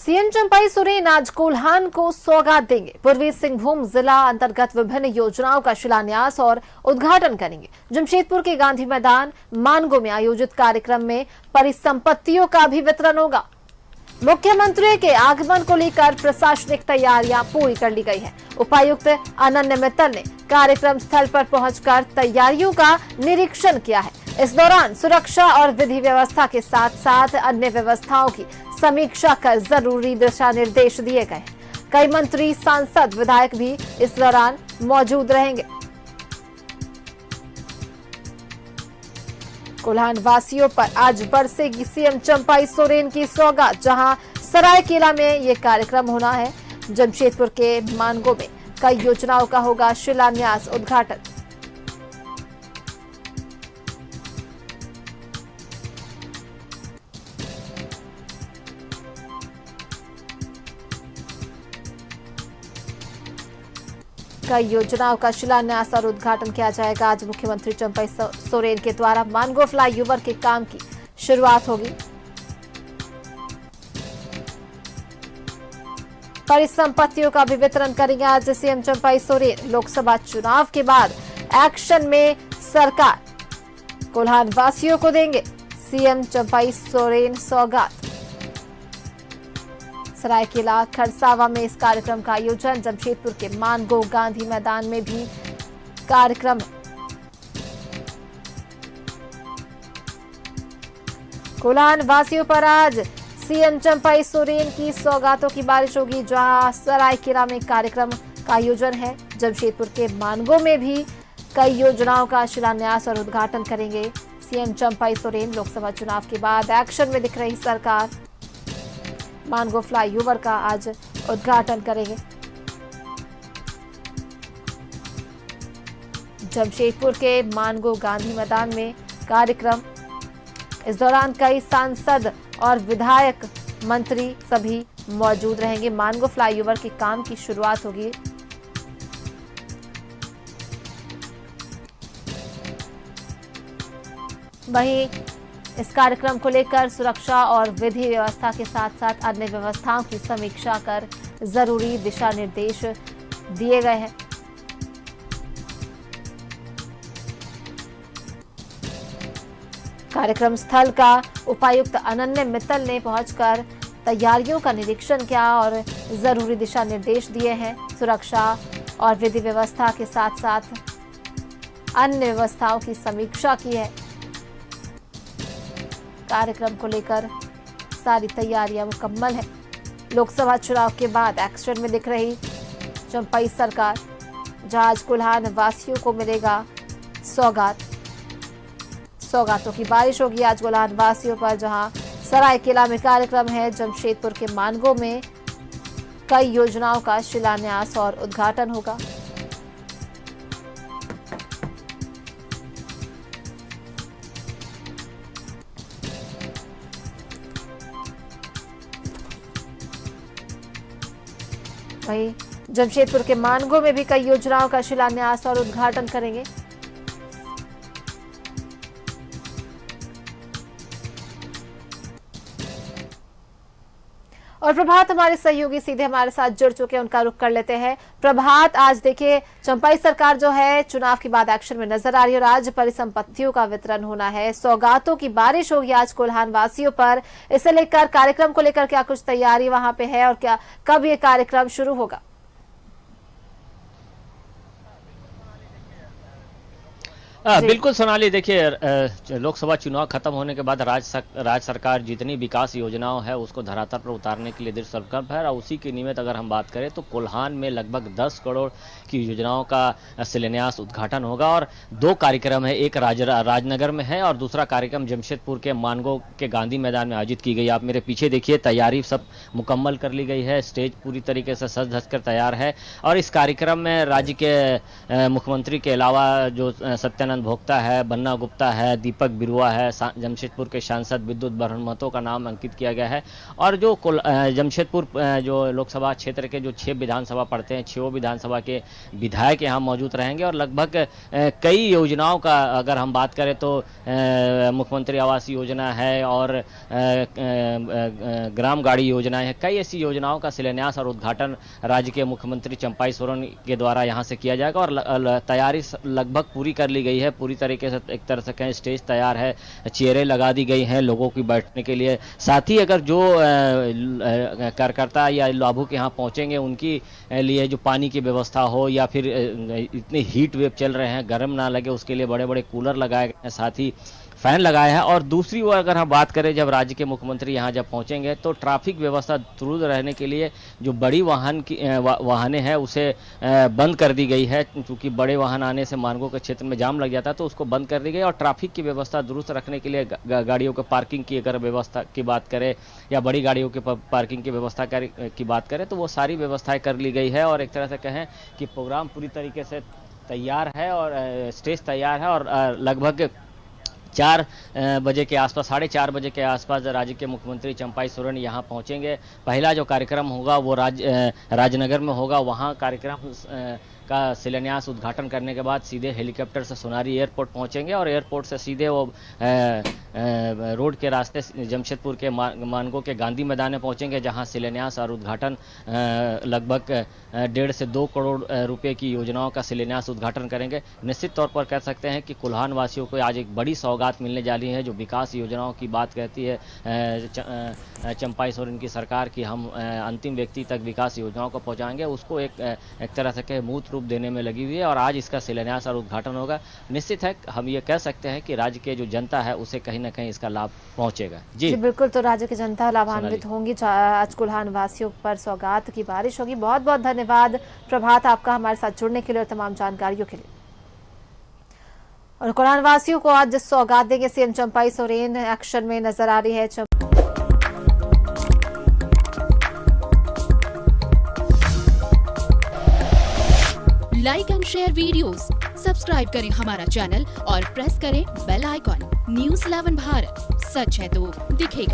CM Champai Soren आज कोल्हान को सौगात देंगे। पूर्वी सिंहभूम जिला अंतर्गत विभिन्न योजनाओं का शिलान्यास और उद्घाटन करेंगे। जमशेदपुर के गांधी मैदान मानगो में आयोजित कार्यक्रम में परिसंपत्तियों का भी वितरण होगा। मुख्यमंत्री के आगमन को लेकर प्रशासनिक तैयारियां पूरी कर ली गई है। उपायुक्त अनन्य मित्तल ने कार्यक्रम स्थल पर पहुंचकर तैयारियों का निरीक्षण किया है। इस दौरान सुरक्षा और विधि व्यवस्था के साथ साथ अन्य व्यवस्थाओं की समीक्षा कर जरूरी दिशा निर्देश दिए गए। कई मंत्री, सांसद, विधायक भी इस दौरान मौजूद रहेंगे। कोल्हान वासियों पर आज बरसेगी सीएम चंपाई सोरेन की सौगात। जहां सरायकेला में ये कार्यक्रम होना है। जमशेदपुर के मानगो में कई योजनाओं का होगा शिलान्यास, उद्घाटन। कई योजनाओं का शिलान्यास और उद्घाटन किया जाएगा। आज मुख्यमंत्री चंपाई सोरेन के द्वारा मानगो फ्लाईओवर के काम की शुरुआत होगी। परिसंपत्तियों का भी वितरण करेंगे आज सीएम चंपाई सोरेन। लोकसभा चुनाव के बाद एक्शन में सरकार, कोल्हान वासियों को देंगे सीएम चंपाई सोरेन सौगात। सरायकेला, खरसावा में इस कार्यक्रम का आयोजन। जमशेदपुर के मानगो गांधी मैदान में भी कार्यक्रम। कोल्हान वासियों पर आज सीएम चंपाई सोरेन की सौगातों की बारिश होगी। जहां सरायकेला में कार्यक्रम का आयोजन है। जमशेदपुर के मानगो में भी कई योजनाओं का शिलान्यास और उद्घाटन करेंगे सीएम चंपाई सोरेन। लोकसभा चुनाव के बाद एक्शन में दिख रही सरकार, मानगो फ्लाईओवर का आज उद्घाटन करेंगे। जमशेदपुर के मानगो गांधी मैदान में कार्यक्रम। इस दौरान कई सांसद और विधायक, मंत्री सभी मौजूद रहेंगे। मानगो फ्लाईओवर के काम की शुरुआत होगी। वहीं इस कार्यक्रम को लेकर सुरक्षा और विधि व्यवस्था के साथ साथ अन्य व्यवस्थाओं की समीक्षा कर जरूरी दिशा निर्देश दिए गए हैं। कार्यक्रम स्थल का उपायुक्त अनन्य मित्तल ने पहुंचकर तैयारियों का निरीक्षण किया और जरूरी दिशा निर्देश दिए हैं। सुरक्षा और विधि व्यवस्था के साथ साथ अन्य व्यवस्थाओं की समीक्षा की है। कार्यक्रम को लेकर सारी तैयारियां मुकम्मल है। लोकसभा चुनाव के बाद एक्शन में दिख रही चंपाई सरकार। जहां आज कोल्हान वासियों को मिलेगा सौगात। सौगातों की बारिश होगी आज कोल्हान वासियों पर। जहां सरायकेला में कार्यक्रम है। जमशेदपुर के मानगो में कई योजनाओं का शिलान्यास और उद्घाटन होगा। वहीं जमशेदपुर के मानगो में भी कई योजनाओं का शिलान्यास और उद्घाटन करेंगे। और प्रभात हमारे सहयोगी सीधे हमारे साथ जुड़ चुके हैं, उनका रुख कर लेते हैं। प्रभात, आज देखिए चंपाई सरकार जो है चुनाव के बाद एक्शन में नजर आ रही है और आज परिसंपत्तियों का वितरण होना है। सौगातों की बारिश होगी आज कोल्हान वासियों पर। इसे लेकर, कार्यक्रम को लेकर क्या कुछ तैयारी वहां पे है और क्या कब ये कार्यक्रम शुरू होगा? बिल्कुल सोनाली, देखिए लोकसभा चुनाव खत्म होने के बाद राज्य सरकार जितनी विकास योजनाओं है उसको धरातल पर उतारने के लिए दृढ़ संकल्प है। और उसी के निमित्त अगर हम बात करें तो कोल्हान में लगभग 10 करोड़ की योजनाओं का शिलान्यास, उद्घाटन होगा। और 2 कार्यक्रम है, एक राजनगर में है और दूसरा कार्यक्रम जमशेदपुर के मानगो के गांधी मैदान में आयोजित की गई। आप मेरे पीछे देखिए, तैयारी सब मुकम्मल कर ली गई है। स्टेज पूरी तरीके से सज धज कर तैयार है। और इस कार्यक्रम में राज्य के मुख्यमंत्री के अलावा जो सत्यानंद दयानंद भोक्ता है, बन्ना गुप्ता है, दीपक बिरुआ है, जमशेदपुर के सांसद विद्युत बरहन महतो का नाम अंकित किया गया है। और जो जमशेदपुर जो लोकसभा क्षेत्र के जो 6 विधानसभा पड़ते हैं, 6 विधानसभा के विधायक यहाँ मौजूद रहेंगे। और लगभग कई योजनाओं का अगर हम बात करें तो मुख्यमंत्री आवास योजना है और ग्राम गाड़ी योजना है, कई ऐसी योजनाओं का शिलान्यास और उद्घाटन राज्य के मुख्यमंत्री चंपाई सोरेन के द्वारा यहाँ से किया जाएगा। और तैयारी लगभग पूरी कर ली गई है, पूरी तरीके से एक तरह से कहें स्टेज तैयार है, चेयरें लगा दी गई हैं लोगों की बैठने के लिए। साथ ही अगर जो कार्यकर्ता या लाभुक यहाँ पहुँचेंगे उनकी लिए जो पानी की व्यवस्था हो या फिर इतने हीट वेव चल रहे हैं, गर्म ना लगे उसके लिए बड़े बड़े कूलर लगाए गए हैं, साथ ही फैन लगाए हैं। और दूसरी ओर अगर हम बात करें जब राज्य के मुख्यमंत्री यहाँ जब पहुंचेंगे तो ट्रैफिक व्यवस्था दुरुस्त रहने के लिए जो बड़ी वाहनें हैं उसे बंद कर दी गई है, क्योंकि बड़े वाहन आने से मार्गों के क्षेत्र में जाम लग जाता है, तो उसको बंद कर दी गई। और ट्रैफिक की व्यवस्था दुरुस्त रखने के लिए गाड़ियों के पार्किंग की अगर व्यवस्था की बात करें या बड़ी गाड़ियों की पार्किंग की व्यवस्था की बात करें तो वो सारी व्यवस्थाएं कर ली गई है। और एक तरह से कहें कि प्रोग्राम पूरी तरीके से तैयार है और स्टेज तैयार है। और लगभग 4 बजे के आसपास, 4:30 बजे के आसपास राज्य के मुख्यमंत्री चंपाई सोरेन यहाँ पहुँचेंगे। पहला जो कार्यक्रम होगा वो राजनगर में होगा। वहाँ कार्यक्रम का शिलान्यास उद्घाटन करने के बाद सीधे हेलीकॉप्टर से सोनारी एयरपोर्ट पहुंचेंगे और एयरपोर्ट से सीधे वो रोड के रास्ते जमशेदपुर के मानगो के गांधी मैदान में पहुंचेंगे, जहां शिलान्यास और उद्घाटन लगभग 1.5 से 2 करोड़ रुपए की योजनाओं का शिलान्यास उद्घाटन करेंगे। निश्चित तौर पर कह सकते हैं कि कोल्हान वासियों को आज एक बड़ी सौगात मिलने जा रही है। जो विकास योजनाओं की बात कहती है चंपाई सोरेन की सरकार की हम अंतिम व्यक्ति तक विकास योजनाओं को पहुंचाएंगे, उसको एक तरह से कहे मूर्त रूप देने में लगी हुई है। और आज इसका शिलान्यास और उद्घाटन होगा। निश्चित है हम ये कह सकते हैं कि राज्य के जो जनता है उसे कहीं ना कहीं इसका लाभ पहुंचेगा। जी बिल्कुल, तो राज्य की जनता लाभान्वित होंगी। आज कोल्हान वासियों पर सौगात की बारिश होगी। बहुत बहुत धन्यवाद प्रभात आपका हमारे साथ जुड़ने के लिए और तमाम जानकारियों के लिए। और कोल्हान वासियों को आज सौगात देंगे सीएम चंपाई सोरेन, एक्शन में नजर आ रही है। Like and share videos, subscribe करें हमारा चैनल और प्रेस करें बेल आइकॉन। न्यूज़ 11 भारत, सच है तो दिखेगा।